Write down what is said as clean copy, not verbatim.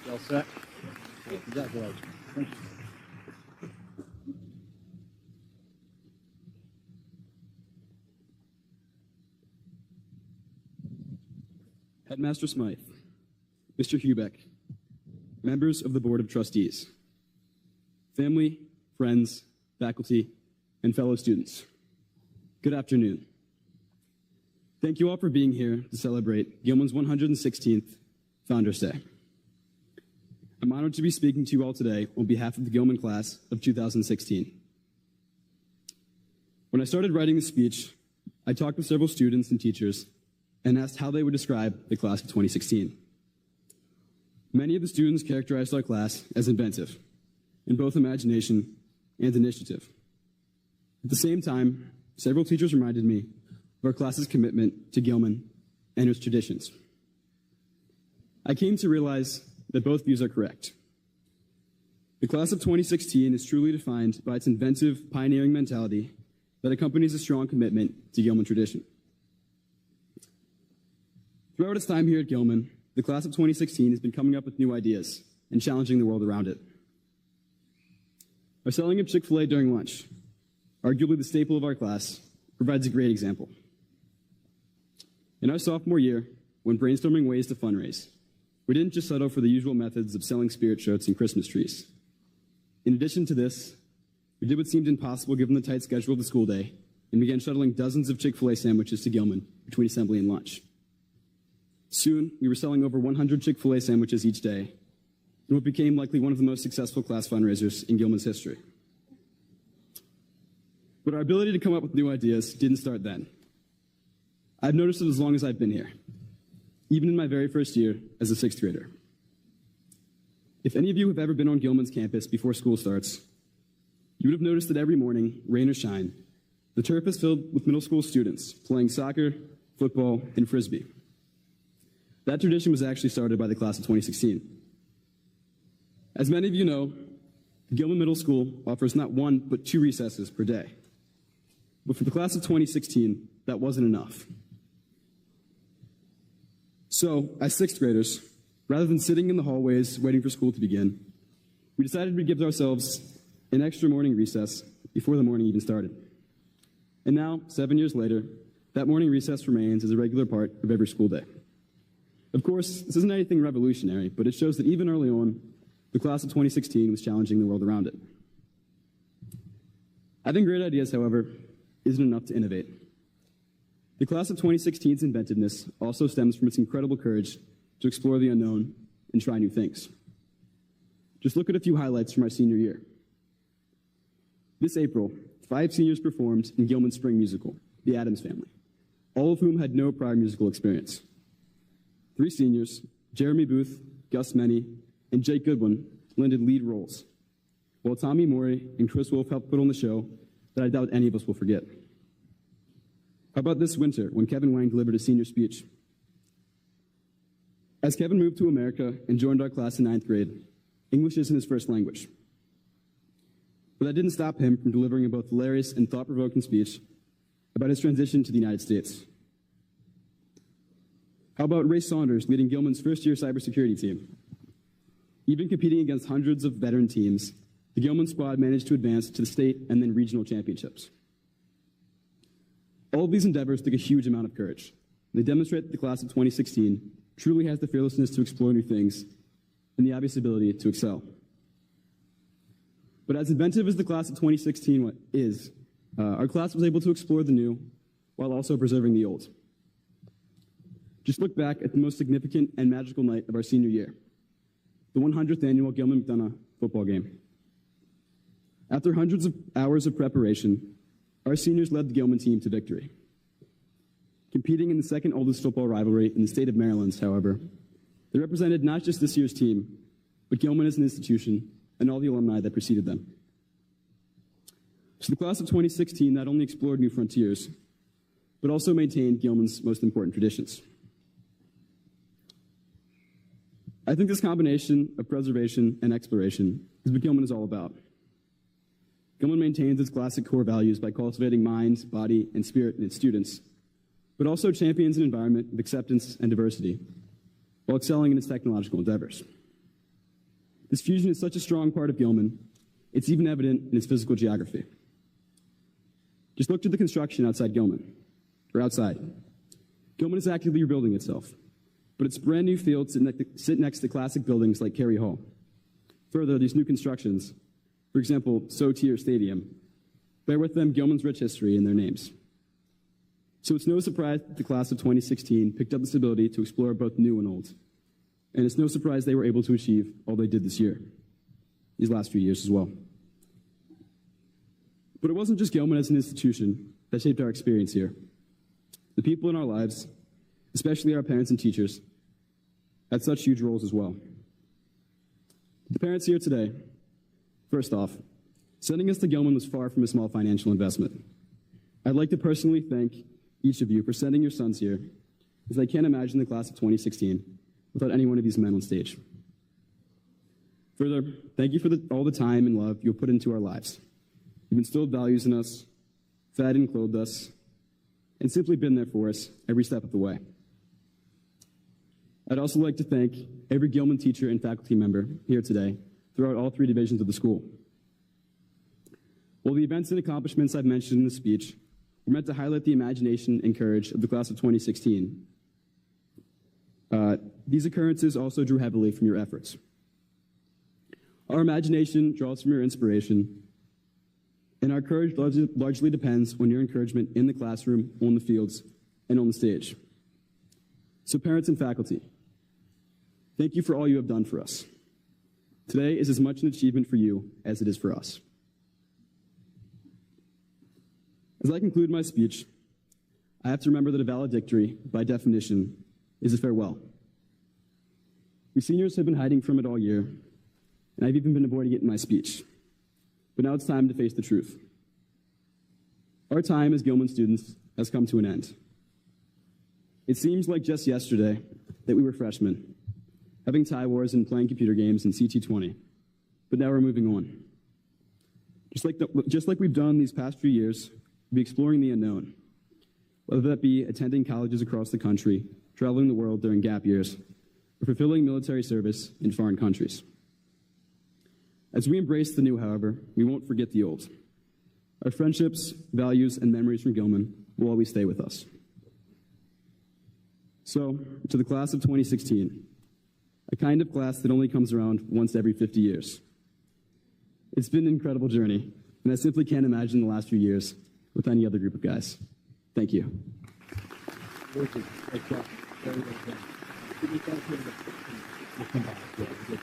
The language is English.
You all set? Congratulations. Thank you. Headmaster Smythe, Mr. Hubeck, members of the Board of Trustees, family, friends, faculty, and fellow students, good afternoon. Thank you all for being here to celebrate Gilman's 116th Founders Day. I'm honored to be speaking to you all today on behalf of the Gilman class of 2016. When I started writing the speech, I talked with several students and teachers and asked how they would describe the class of 2016. Many of the students characterized our class as inventive, in both imagination and initiative. At the same time, several teachers reminded me of our class's commitment to Gilman and its traditions. I came to realize that both views are correct. The class of 2016 is truly defined by its inventive, pioneering mentality that accompanies a strong commitment to Gilman tradition. Throughout its time here at Gilman, the class of 2016 has been coming up with new ideas and challenging the world around it. Our selling of Chick-fil-A during lunch, arguably the staple of our class, provides a great example. In our sophomore year, when brainstorming ways to fundraise, we didn't just settle for the usual methods of selling spirit shirts and Christmas trees. In addition to this, we did what seemed impossible given the tight schedule of the school day and began shuttling dozens of Chick-fil-A sandwiches to Gilman between assembly and lunch. Soon, we were selling over 100 Chick-fil-A sandwiches each day, in what became likely one of the most successful class fundraisers in Gilman's history. But our ability to come up with new ideas didn't start then. I've noticed it as long as I've been here, even in my very first year as a sixth grader. If any of you have ever been on Gilman's campus before school starts, you would have noticed that every morning, rain or shine, the turf is filled with middle school students playing soccer, football, and frisbee. That tradition was actually started by the class of 2016. As many of you know, Gilman Middle School offers not one, but 2 recesses per day. But for the class of 2016, that wasn't enough. So, as sixth graders, rather than sitting in the hallways waiting for school to begin, we decided we'd give ourselves an extra morning recess before the morning even started. And now, 7 years later, that morning recess remains as a regular part of every school day. Of course, this isn't anything revolutionary, but it shows that even early on, the class of 2016 was challenging the world around it. Having great ideas, however, isn't enough to innovate. The class of 2016's inventiveness also stems from its incredible courage to explore the unknown and try new things. Just look at a few highlights from our senior year. This April, 5 seniors performed in Gilman's spring musical, The Addams Family, all of whom had no prior musical experience. 3 seniors, Jeremy Booth, Gus Meny, and Jake Goodwin, lended lead roles, while Tommy Morey and Chris Wolf helped put on the show that I doubt any of us will forget. How about this winter, when Kevin Wang delivered a senior speech? As Kevin moved to America and joined our class in 9th grade, English isn't his first language. But that didn't stop him from delivering a both hilarious and thought-provoking speech about his transition to the United States. How about Ray Saunders leading Gilman's first-year cybersecurity team? Even competing against hundreds of veteran teams, the Gilman squad managed to advance to the state and then regional championships. All of these endeavors took a huge amount of courage. They demonstrate that the class of 2016 truly has the fearlessness to explore new things and the obvious ability to excel. But as inventive as the class of 2016 is, our class was able to explore the new while also preserving the old. Just look back at the most significant and magical night of our senior year, the 100th annual Gilman-McDonough football game. After hundreds of hours of preparation, our seniors led the Gilman team to victory. Competing in the second oldest football rivalry in the state of Maryland, however, they represented not just this year's team, but Gilman as an institution and all the alumni that preceded them. So the class of 2016 not only explored new frontiers, but also maintained Gilman's most important traditions. I think this combination of preservation and exploration is what Gilman is all about. Gilman maintains its classic core values by cultivating mind, body, and spirit in its students, but also champions an environment of acceptance and diversity, while excelling in its technological endeavors. This fusion is such a strong part of Gilman, it's even evident in its physical geography. Just look to the construction outside Gilman, or outside. Gilman is actively rebuilding itself, but its brand new fields sit next to classic buildings like Cary Hall. Further, these new constructions, for example, Sotier Stadium, bear with them Gilman's rich history in their names. So it's no surprise that the class of 2016 picked up this ability to explore both new and old. And it's no surprise they were able to achieve all they did this year, these last few years as well. But it wasn't just Gilman as an institution that shaped our experience here. The people in our lives, especially our parents and teachers, had such huge roles as well. The parents here today, first off, sending us to Gilman was far from a small financial investment. I'd like to personally thank each of you for sending your sons here, as I can't imagine the class of 2016 without any one of these men on stage. Further, thank you for all the time and love you have put into our lives. You've instilled values in us, fed and clothed us, and simply been there for us every step of the way. I'd also like to thank every Gilman teacher and faculty member here today throughout all 3 divisions of the school. While the events and accomplishments I've mentioned in the speech were meant to highlight the imagination and courage of the class of 2016, these occurrences also drew heavily from your efforts. Our imagination draws from your inspiration, and our courage largely depends on your encouragement in the classroom, on the fields, and on the stage. So parents and faculty, thank you for all you have done for us. Today is as much an achievement for you as it is for us. As I conclude my speech, I have to remember that a valedictory, by definition, is a farewell. We seniors have been hiding from it all year, and I've even been avoiding it in my speech. But now it's time to face the truth. Our time as Gilman students has come to an end. It seems like just yesterday that we were freshmen, having tie wars and playing computer games in CT20, but now we're moving on. Just like we've done these past few years, we'll be exploring the unknown, whether that be attending colleges across the country, traveling the world during gap years, or fulfilling military service in foreign countries. As we embrace the new, however, we won't forget the old. Our friendships, values, and memories from Gilman will always stay with us. So, to the class of 2016, a kind of class that only comes around once every 50 years. It's been an incredible journey, and I simply can't imagine the last few years with any other group of guys. Thank you. Luigi, great job. Very well done. Can you thank him? We'll come back. Yeah, we'll get to it.